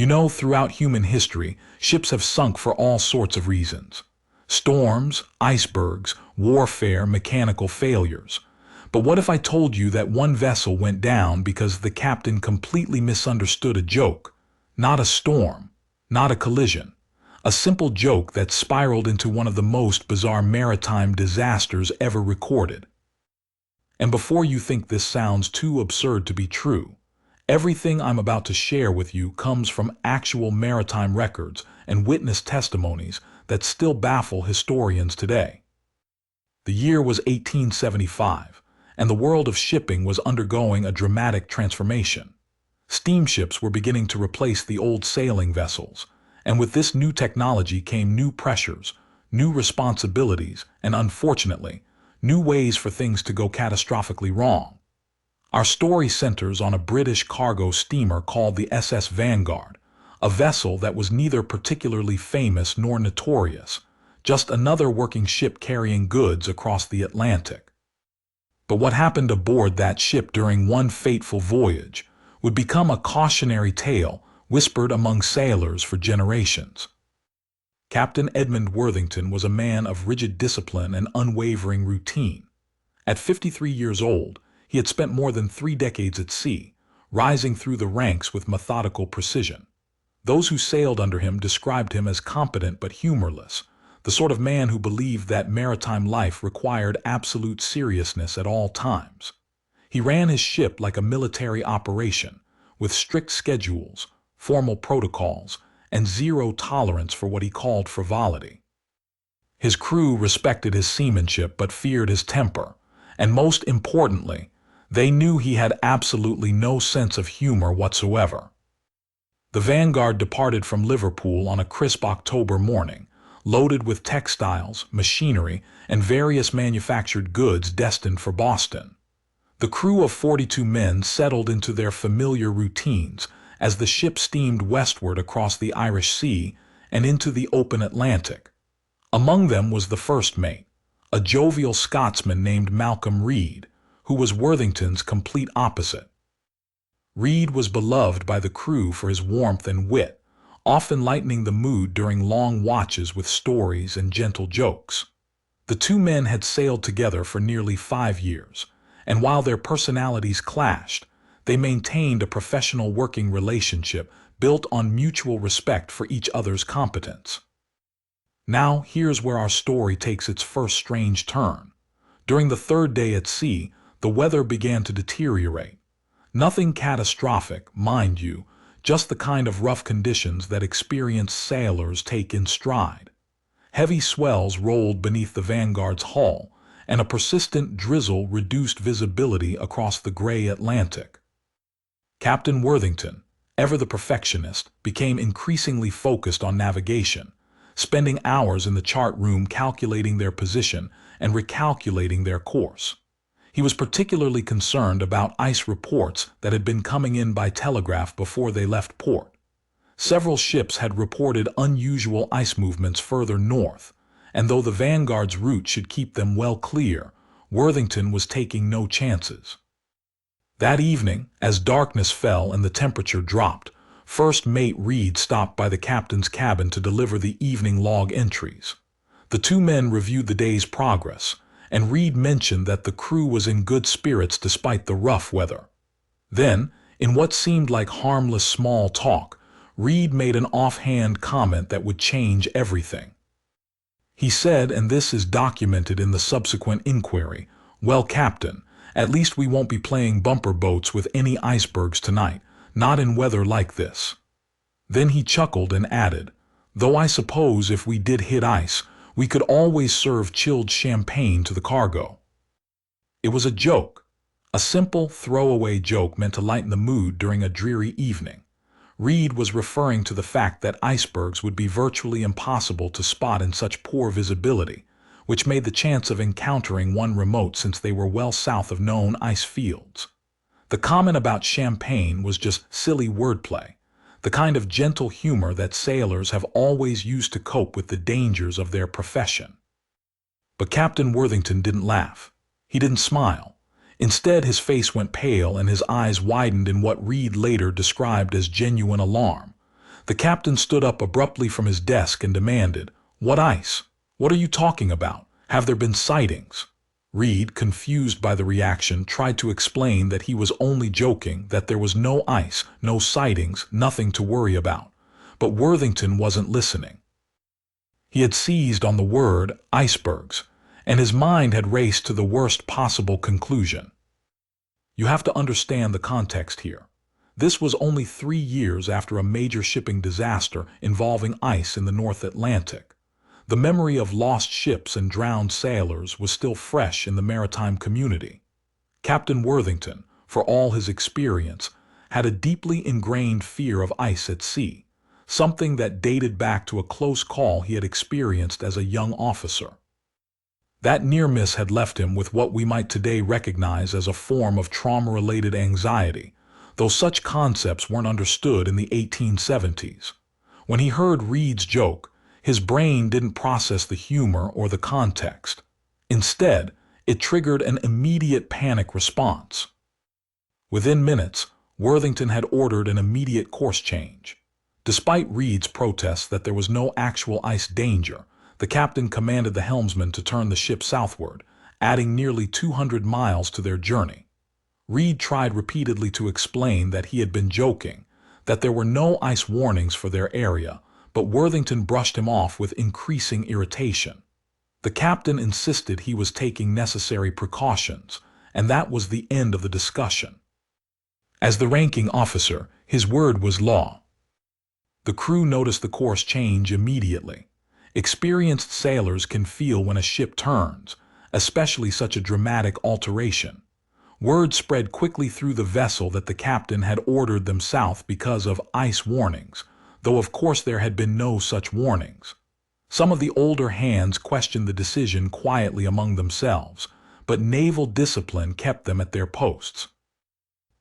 Throughout human history, ships have sunk for all sorts of reasons. Storms, icebergs, warfare, mechanical failures. But what if I told you that one vessel went down because the captain completely misunderstood a joke? Not a storm, not a collision. A simple joke that spiraled into one of the most bizarre maritime disasters ever recorded. And before you think this sounds too absurd to be true, everything I'm about to share with you comes from actual maritime records and witness testimonies that still baffle historians today. The year was 1875, and the world of shipping was undergoing a dramatic transformation. Steamships were beginning to replace the old sailing vessels, and with this new technology came new pressures, new responsibilities, and unfortunately, new ways for things to go catastrophically wrong. Our story centers on a British cargo steamer called the SS Vanguard, a vessel that was neither particularly famous nor notorious, just another working ship carrying goods across the Atlantic. But what happened aboard that ship during one fateful voyage would become a cautionary tale whispered among sailors for generations. Captain Edmund Worthington was a man of rigid discipline and unwavering routine. At 53 years old, he had spent more than 3 decades at sea, rising through the ranks with methodical precision. Those who sailed under him described him as competent but humorless, the sort of man who believed that maritime life required absolute seriousness at all times. He ran his ship like a military operation, with strict schedules, formal protocols, and zero tolerance for what he called frivolity. His crew respected his seamanship but feared his temper, and most importantly, they knew he had absolutely no sense of humor whatsoever. The Vanguard departed from Liverpool on a crisp October morning, loaded with textiles, machinery, and various manufactured goods destined for Boston. The crew of 42 men settled into their familiar routines as the ship steamed westward across the Irish Sea and into the open Atlantic. Among them was the first mate, a jovial Scotsman named Malcolm Reed, who was Worthington's complete opposite. Reed was beloved by the crew for his warmth and wit, often lightening the mood during long watches with stories and gentle jokes. The two men had sailed together for nearly 5 years, and while their personalities clashed, they maintained a professional working relationship built on mutual respect for each other's competence. Now, here's where our story takes its first strange turn. During the 3rd day at sea, the weather began to deteriorate. Nothing catastrophic, mind you, just the kind of rough conditions that experienced sailors take in stride. Heavy swells rolled beneath the Vanguard's hull, and a persistent drizzle reduced visibility across the gray Atlantic. Captain Worthington, ever the perfectionist, became increasingly focused on navigation, spending hours in the chart room calculating their position and recalculating their course. He was particularly concerned about ice reports that had been coming in by telegraph before they left port. Several ships had reported unusual ice movements further north, and though the Vanguard's route should keep them well clear, Worthington was taking no chances. That evening, as darkness fell and the temperature dropped, First Mate Reed stopped by the captain's cabin to deliver the evening log entries. The two men reviewed the day's progress, and Reed mentioned that the crew was in good spirits despite the rough weather. Then, in what seemed like harmless small talk, Reed made an offhand comment that would change everything. He said, and this is documented in the subsequent inquiry, "Well, Captain, at least we won't be playing bumper boats with any icebergs tonight, not in weather like this." Then he chuckled and added, "Though I suppose if we did hit ice, we could always serve chilled champagne to the cargo." It was a joke, a simple throwaway joke meant to lighten the mood during a dreary evening. Reed was referring to the fact that icebergs would be virtually impossible to spot in such poor visibility, which made the chance of encountering one remote since they were well south of known ice fields. The comment about champagne was just silly wordplay, the kind of gentle humor that sailors have always used to cope with the dangers of their profession. But Captain Worthington didn't laugh. He didn't smile. Instead, his face went pale and his eyes widened in what Reed later described as genuine alarm. The captain stood up abruptly from his desk and demanded, "What ice? What are you talking about? Have there been sightings?" Reed, confused by the reaction, tried to explain that he was only joking, that there was no ice, no sightings, nothing to worry about. But Worthington wasn't listening. He had seized on the word icebergs, and his mind had raced to the worst possible conclusion. You have to understand the context here. This was only 3 years after a major shipping disaster involving ice in the North Atlantic. The memory of lost ships and drowned sailors was still fresh in the maritime community. Captain Worthington, for all his experience, had a deeply ingrained fear of ice at sea, something that dated back to a close call he had experienced as a young officer. That near miss had left him with what we might today recognize as a form of trauma-related anxiety, though such concepts weren't understood in the 1870s. When he heard Reed's joke, his brain didn't process the humor or the context. Instead, it triggered an immediate panic response. Within minutes, Worthington had ordered an immediate course change. Despite Reed's protests that there was no actual ice danger, the captain commanded the helmsman to turn the ship southward, adding nearly 200 miles to their journey. Reed tried repeatedly to explain that he had been joking, that there were no ice warnings for their area, but Worthington brushed him off with increasing irritation. The captain insisted he was taking necessary precautions, and that was the end of the discussion. As the ranking officer, his word was law. The crew noticed the course change immediately. Experienced sailors can feel when a ship turns, especially such a dramatic alteration. Word spread quickly through the vessel that the captain had ordered them south because of ice warnings, though of course there had been no such warnings. Some of the older hands questioned the decision quietly among themselves, but naval discipline kept them at their posts.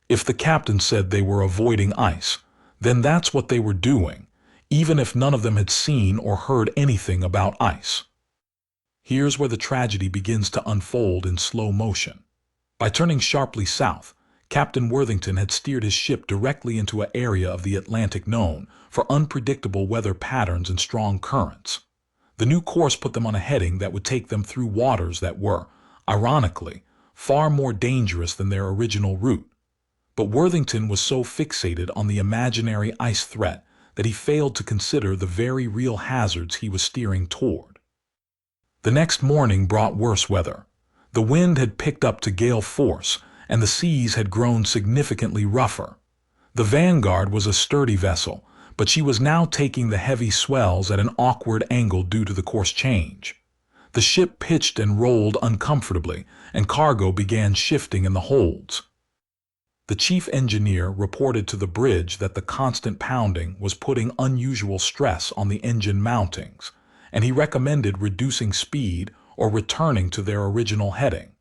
If the captain said they were avoiding ice, then that's what they were doing, even if none of them had seen or heard anything about ice. Here's where the tragedy begins to unfold in slow motion. By turning sharply south, Captain Worthington had steered his ship directly into an area of the Atlantic known for unpredictable weather patterns and strong currents. The new course put them on a heading that would take them through waters that were, ironically, far more dangerous than their original route. But Worthington was so fixated on the imaginary ice threat that he failed to consider the very real hazards he was steering toward. The next morning brought worse weather. The wind had picked up to gale force, and the seas had grown significantly rougher. The Vanguard was a sturdy vessel, but she was now taking the heavy swells at an awkward angle due to the course change. The ship pitched and rolled uncomfortably, and cargo began shifting in the holds. The chief engineer reported to the bridge that the constant pounding was putting unusual stress on the engine mountings, and he recommended reducing speed or returning to their original heading.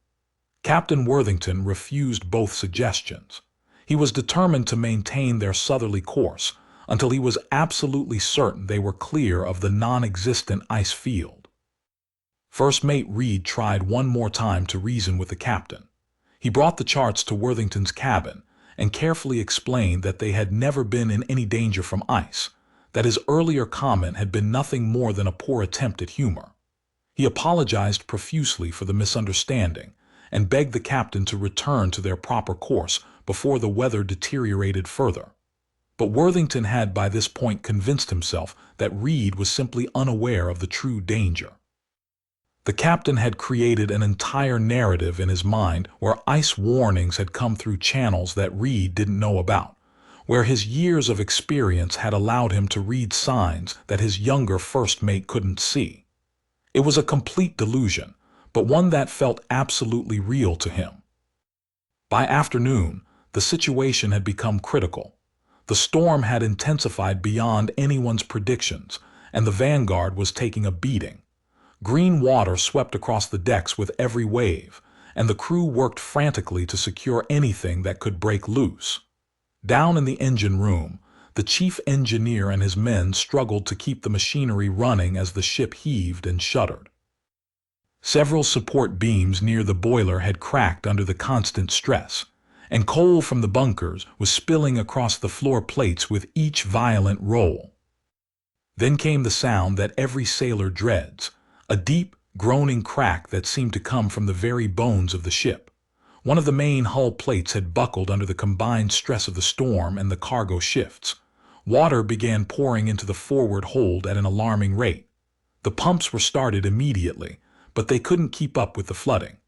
Captain Worthington refused both suggestions. He was determined to maintain their southerly course until he was absolutely certain they were clear of the non-existent ice field. First Mate Reed tried one more time to reason with the captain. He brought the charts to Worthington's cabin and carefully explained that they had never been in any danger from ice, that his earlier comment had been nothing more than a poor attempt at humor. He apologized profusely for the misunderstanding and begged the captain to return to their proper course before the weather deteriorated further. But Worthington had by this point convinced himself that Reed was simply unaware of the true danger. The captain had created an entire narrative in his mind where ice warnings had come through channels that Reed didn't know about, where his years of experience had allowed him to read signs that his younger first mate couldn't see. It was a complete delusion, but one that felt absolutely real to him. By afternoon, the situation had become critical. The storm had intensified beyond anyone's predictions, and the Vanguard was taking a beating. Green water swept across the decks with every wave, and the crew worked frantically to secure anything that could break loose. Down in the engine room, the chief engineer and his men struggled to keep the machinery running as the ship heaved and shuddered. Several support beams near the boiler had cracked under the constant stress, and coal from the bunkers was spilling across the floor plates with each violent roll. Then came the sound that every sailor dreads, a deep, groaning crack that seemed to come from the very bones of the ship. One of the main hull plates had buckled under the combined stress of the storm and the cargo shifts. Water began pouring into the forward hold at an alarming rate. The pumps were started immediately, but they couldn't keep up with the flooding.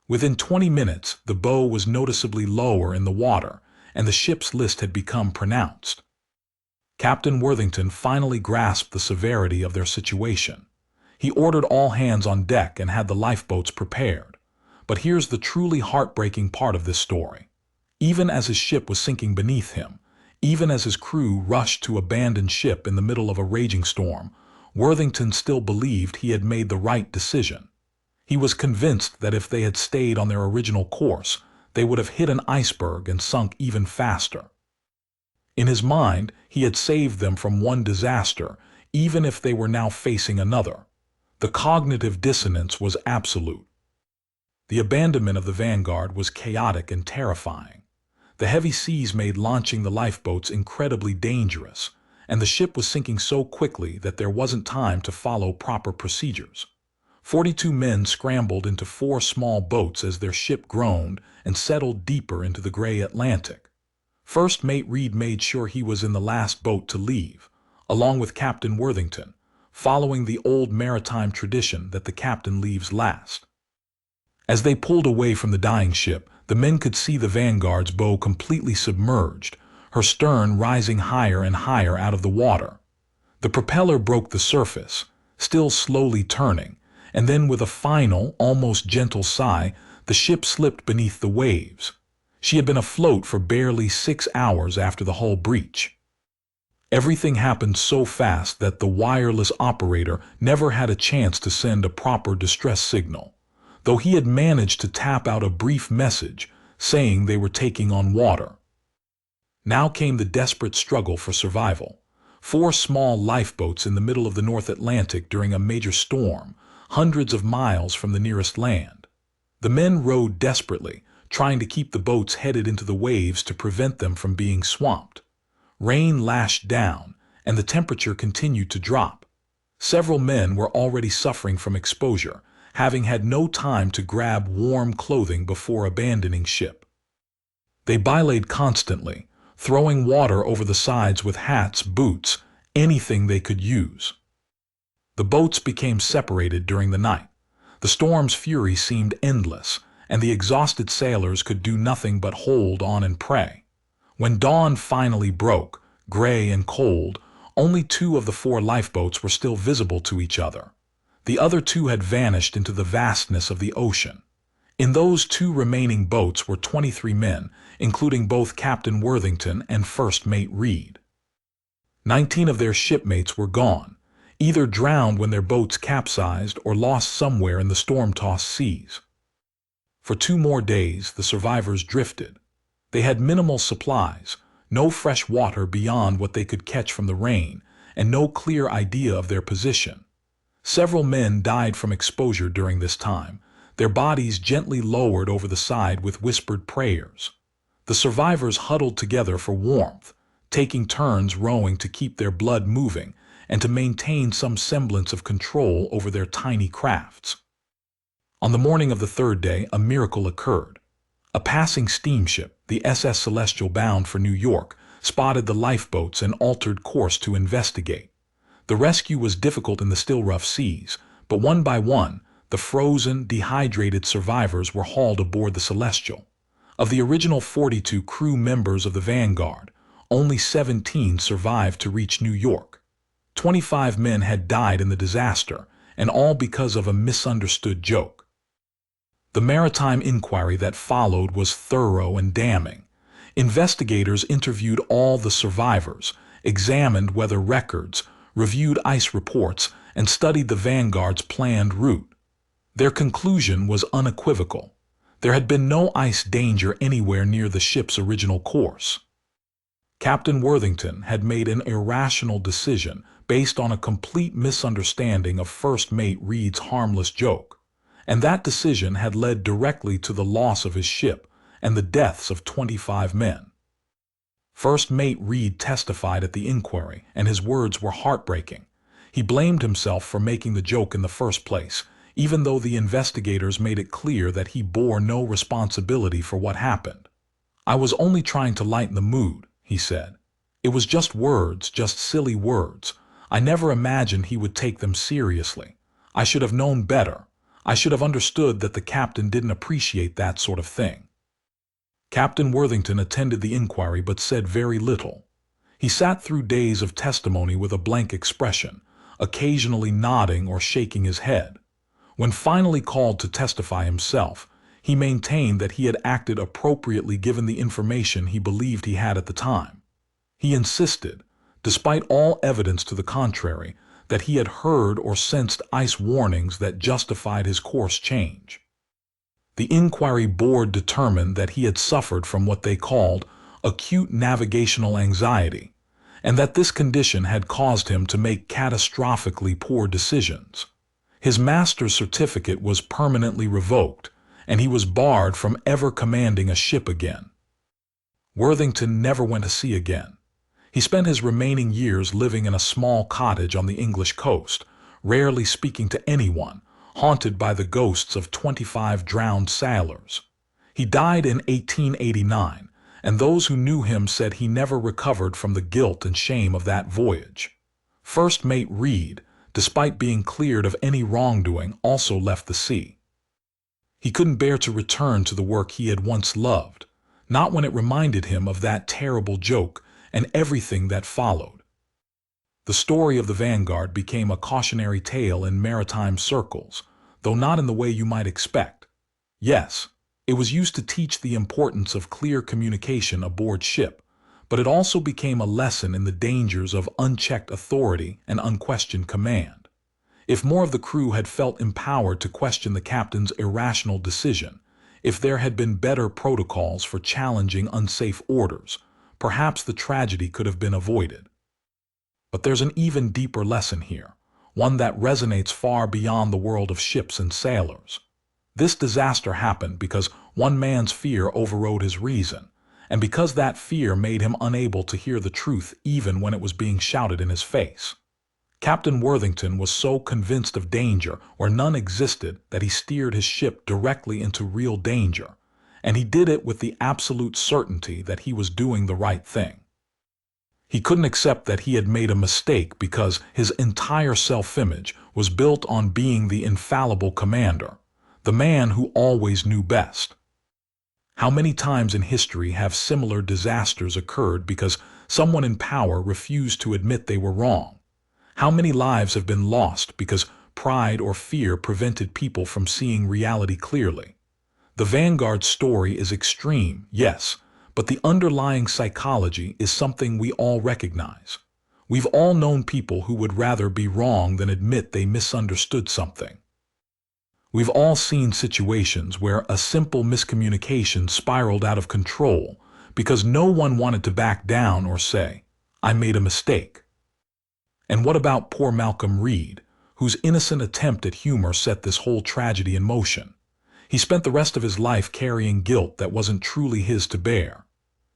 Within 20 minutes, the bow was noticeably lower in the water, and the ship's list had become pronounced. Captain Worthington finally grasped the severity of their situation. He ordered all hands on deck and had the lifeboats prepared. But here's the truly heartbreaking part of this story. Even as his ship was sinking beneath him, even as his crew rushed to abandon ship in the middle of a raging storm, Worthington still believed he had made the right decision. He was convinced that if they had stayed on their original course, they would have hit an iceberg and sunk even faster. In his mind, he had saved them from one disaster, even if they were now facing another. The cognitive dissonance was absolute. The abandonment of the Vanguard was chaotic and terrifying. The heavy seas made launching the lifeboats incredibly dangerous, and the ship was sinking so quickly that there wasn't time to follow proper procedures. 42 men scrambled into 4 small boats as their ship groaned and settled deeper into the gray Atlantic. First Mate Reed made sure he was in the last boat to leave, along with Captain Worthington, following the old maritime tradition that the captain leaves last. As they pulled away from the dying ship, the men could see the Vanguard's bow completely submerged, her stern rising higher and higher out of the water. The propeller broke the surface, still slowly turning, and then with a final, almost gentle sigh, the ship slipped beneath the waves. She had been afloat for barely 6 hours after the hull breach. Everything happened so fast that the wireless operator never had a chance to send a proper distress signal, though he had managed to tap out a brief message saying they were taking on water. Now came the desperate struggle for survival. 4 small lifeboats in the middle of the North Atlantic during a major storm, hundreds of miles from the nearest land. The men rowed desperately, trying to keep the boats headed into the waves to prevent them from being swamped. Rain lashed down, and the temperature continued to drop. Several men were already suffering from exposure, having had no time to grab warm clothing before abandoning ship. They belayed constantly, throwing water over the sides with hats, boots, anything they could use. The boats became separated during the night. The storm's fury seemed endless, and the exhausted sailors could do nothing but hold on and pray. When dawn finally broke, gray and cold, only 2 of the 4 lifeboats were still visible to each other. The other 2 had vanished into the vastness of the ocean. In those 2 remaining boats were 23 men, including both Captain Worthington and First Mate Reed. 19 of their shipmates were gone, either drowned when their boats capsized or lost somewhere in the storm-tossed seas. For 2 more days, the survivors drifted. They had minimal supplies, no fresh water beyond what they could catch from the rain, and no clear idea of their position. Several men died from exposure during this time, their bodies gently lowered over the side with whispered prayers. The survivors huddled together for warmth, taking turns rowing to keep their blood moving and to maintain some semblance of control over their tiny crafts. On the morning of the 3rd day, a miracle occurred. A passing steamship, the SS Celestial bound for New York, spotted the lifeboats and altered course to investigate. The rescue was difficult in the still rough seas, but one by one, the frozen, dehydrated survivors were hauled aboard the Celestial. Of the original 42 crew members of the Vanguard, only 17 survived to reach New York. 25 men had died in the disaster, and all because of a misunderstood joke. The maritime inquiry that followed was thorough and damning. Investigators interviewed all the survivors, examined weather records, reviewed ice reports, and studied the Vanguard's planned route. Their conclusion was unequivocal. There had been no ice danger anywhere near the ship's original course. Captain Worthington had made an irrational decision based on a complete misunderstanding of First Mate Reed's harmless joke, and that decision had led directly to the loss of his ship and the deaths of 25 men. First Mate Reed testified at the inquiry, and his words were heartbreaking. He blamed himself for making the joke in the first place, even though the investigators made it clear that he bore no responsibility for what happened. "I was only trying to lighten the mood," he said. "It was just words, just silly words. I never imagined he would take them seriously. I should have known better. I should have understood that the captain didn't appreciate that sort of thing." Captain Worthington attended the inquiry but said very little. He sat through days of testimony with a blank expression, occasionally nodding or shaking his head. When finally called to testify himself, he maintained that he had acted appropriately given the information he believed he had at the time. He insisted, despite all evidence to the contrary, that he had heard or sensed ice warnings that justified his course change. The inquiry board determined that he had suffered from what they called acute navigational anxiety, and that this condition had caused him to make catastrophically poor decisions. His master's certificate was permanently revoked, and he was barred from ever commanding a ship again. Worthington never went to sea again. He spent his remaining years living in a small cottage on the English coast, rarely speaking to anyone, haunted by the ghosts of 25 drowned sailors. He died in 1889, and those who knew him said he never recovered from the guilt and shame of that voyage. First Mate Reed, despite being cleared of any wrongdoing, also left the sea. He couldn't bear to return to the work he had once loved, not when it reminded him of that terrible joke and everything that followed. The story of the Vanguard became a cautionary tale in maritime circles, though not in the way you might expect. Yes, it was used to teach the importance of clear communication aboard ship, but it also became a lesson in the dangers of unchecked authority and unquestioned command. If more of the crew had felt empowered to question the captain's irrational decision, if there had been better protocols for challenging unsafe orders, perhaps the tragedy could have been avoided. But there's an even deeper lesson here, one that resonates far beyond the world of ships and sailors. This disaster happened because one man's fear overrode his reason, and because that fear made him unable to hear the truth even when it was being shouted in his face. Captain Worthington was so convinced of danger where none existed that he steered his ship directly into real danger, and he did it with the absolute certainty that he was doing the right thing. He couldn't accept that he had made a mistake because his entire self-image was built on being the infallible commander, the man who always knew best. How many times in history have similar disasters occurred because someone in power refused to admit they were wrong? How many lives have been lost because pride or fear prevented people from seeing reality clearly? The Vanguard story is extreme, yes, but the underlying psychology is something we all recognize. We've all known people who would rather be wrong than admit they misunderstood something. We've all seen situations where a simple miscommunication spiraled out of control because no one wanted to back down or say, "I made a mistake." And what about poor Malcolm Reed, whose innocent attempt at humor set this whole tragedy in motion? He spent the rest of his life carrying guilt that wasn't truly his to bear.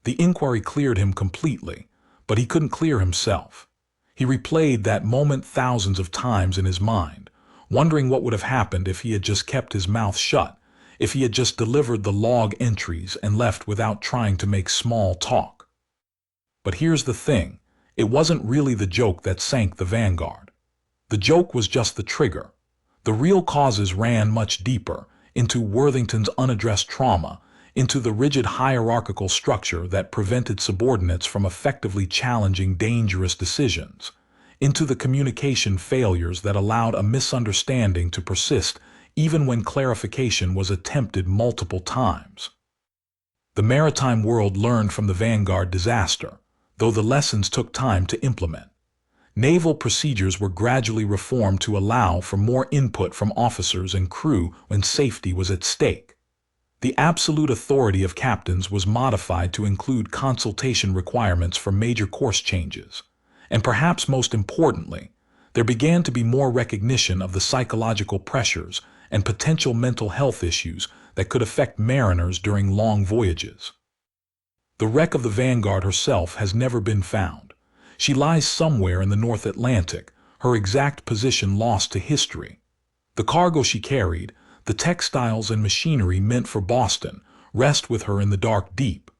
The inquiry cleared him completely, but he couldn't clear himself. He replayed that moment thousands of times in his mind, wondering what would have happened if he had just kept his mouth shut, if he had just delivered the log entries and left without trying to make small talk. But here's the thing. It wasn't really the joke that sank the Vanguard. The joke was just the trigger. The real causes ran much deeper, into Worthington's unaddressed trauma, into the rigid hierarchical structure that prevented subordinates from effectively challenging dangerous decisions, into the communication failures that allowed a misunderstanding to persist even when clarification was attempted multiple times. The maritime world learned from the Vanguard disaster, though the lessons took time to implement. Naval procedures were gradually reformed to allow for more input from officers and crew when safety was at stake. The absolute authority of captains was modified to include consultation requirements for major course changes. And perhaps most importantly, there began to be more recognition of the psychological pressures and potential mental health issues that could affect mariners during long voyages. The wreck of the Vanguard herself has never been found. She lies somewhere in the North Atlantic, her exact position lost to history. The cargo she carried, the textiles and machinery meant for Boston, rest with her in the dark deep.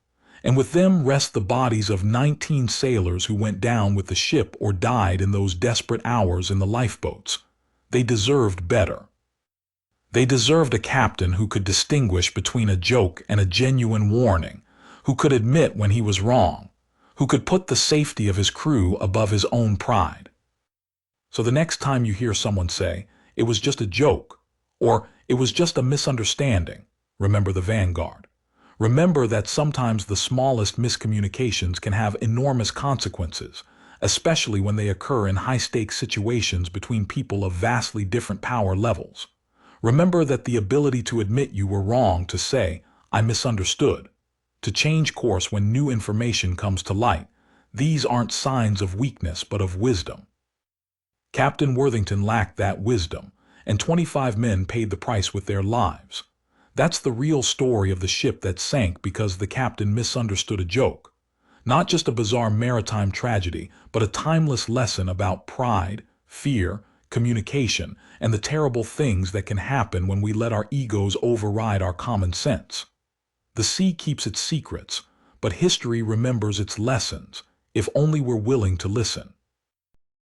And with them rest the bodies of 19 sailors who went down with the ship or died in those desperate hours in the lifeboats. They deserved better. They deserved a captain who could distinguish between a joke and a genuine warning, who could admit when he was wrong, who could put the safety of his crew above his own pride. So the next time you hear someone say, "It was just a joke," or "It was just a misunderstanding," remember the Vanguard. Remember that sometimes the smallest miscommunications can have enormous consequences, especially when they occur in high-stakes situations between people of vastly different power levels. Remember that the ability to admit you were wrong, to say, "I misunderstood," to change course when new information comes to light, these aren't signs of weakness but of wisdom. Captain Worthington lacked that wisdom, and 25 men paid the price with their lives. That's the real story of the ship that sank because the captain misunderstood a joke. Not just a bizarre maritime tragedy, but a timeless lesson about pride, fear, communication, and the terrible things that can happen when we let our egos override our common sense. The sea keeps its secrets, but history remembers its lessons, if only we're willing to listen.